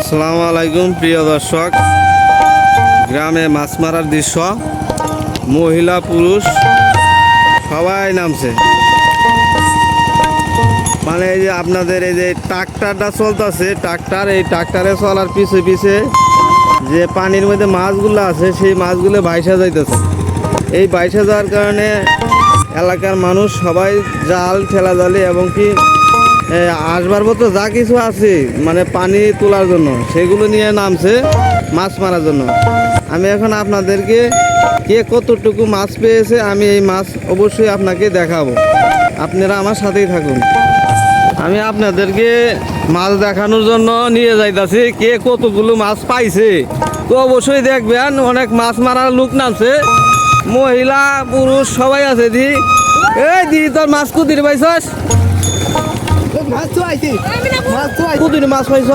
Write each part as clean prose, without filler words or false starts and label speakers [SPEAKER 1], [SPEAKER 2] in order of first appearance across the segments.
[SPEAKER 1] আসসালামু আলাইকুম প্রিয় দর্শক, গ্রামে মাছ মারার দৃশ্য। মহিলা পুরুষ সবাই নামছে। মানে এই যে আপনাদের এই যে ট্রাক্টরটা চলতেছে, এই ট্রাক্টরে চলার পিছে পিছে যে পানির মধ্যে মাছগুলো আছে সেই মাছগুলো ভাইসা যাইতেছে। এই ভাইসা যাওয়ার কারণে এলাকার মানুষ সবাই জাল, ঠেলা জালি এবং কি আসবাবপত্র যা কিছু আছে মানে পানি তোলার জন্য সেগুলো নিয়ে নামছে মাছ মারার জন্য। আমি এখন আপনাদেরকে কে কতটুকু মাছ পেয়েছে আমি এই মাছ অবশ্যই আপনাকে দেখাবো। আপনারা আমার সাথেই থাকুন। আমি আপনাদেরকে মাছ দেখানোর জন্য নিয়ে যাইতাছি। কে কতগুলো মাছ পাইছে তো অবশ্যই দেখবেন। অনেক মাছ মারার লোক নামছে, মহিলা পুরুষ সবাই আছে। দি তোর মাছ কুদির পাইছস? কুদির মাছ পাইছ?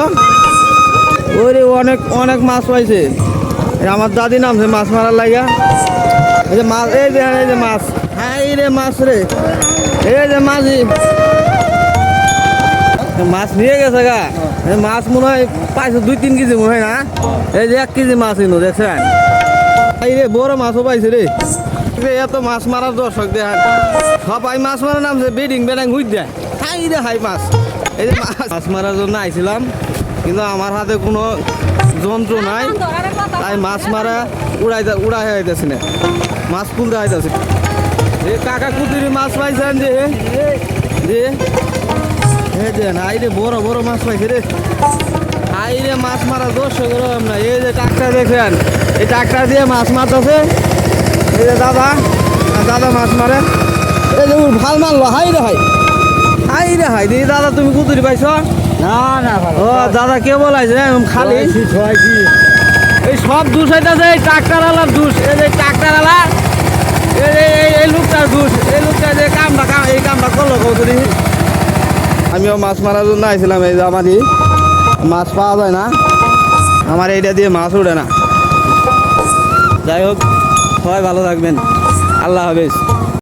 [SPEAKER 1] ওরে অনেক অনেক মাছ পাইছে। আমার দাদি নামছে মাছ মারার লাগা। এই যে মাছ, এই যে মাছ, হ্যাঁ এই রে মাছ রে, এই যে মাঝি মাছ নিয়ে গেছে গা। মাছ মনে হয় পাইছে 2-3 কেজি মনে হয় না। এই যে 1 কেজি মাছ এনো দেখছেন। এই রে বড় মাছও পাইছে রে। এত মাছ মারার দর্শক দেখেন, সবাই মাছ মারার নামছে। বেডিং বেডাং হুই দেয়, হাই রে হাই মাছ। এই যে মাছ মারার জন্য আইছিলাম, কিন্তু আমার হাতে কোনো যন্ত্র নাই, তাই মাছ মারা উড়াই হইতেছি না, মাছ তুলতে হইতেছি। এ কাকা কুতুরি মাছ পাইছেন যে হাই রে বড় বড় মাছ পাইছে রে। হাই রে মাছ মারা দর্শক না। এই যে ট্রাক্টর দেখেন, এই ট্রাক্টর দিয়ে মাছ মারতেছে। এই যে দাদা মাছ মারে। এই যে ভাল মারলো। হাই রে হাই দি দাদা, তুমি কুতুরি পাইছ?
[SPEAKER 2] না
[SPEAKER 1] ও দাদা কে বলাইছে খালি এই সব দুষ হইতেছে এই ট্রাক্টর আলার দুষ। এই যে ট্রাক্টর আলা, এই লোকটার দুষ। এই লোকটা যে এই কামটা করলো কৌতুরি। আমিও মাছ মারার জন্য আইছিলাম। এই যে আমারই মাছ পাওয়া যায় না, আমার এইটা দিয়ে মাছ উঠে না। যাই হোক, সবাই ভালো থাকবেন। আল্লাহ হাফেজ।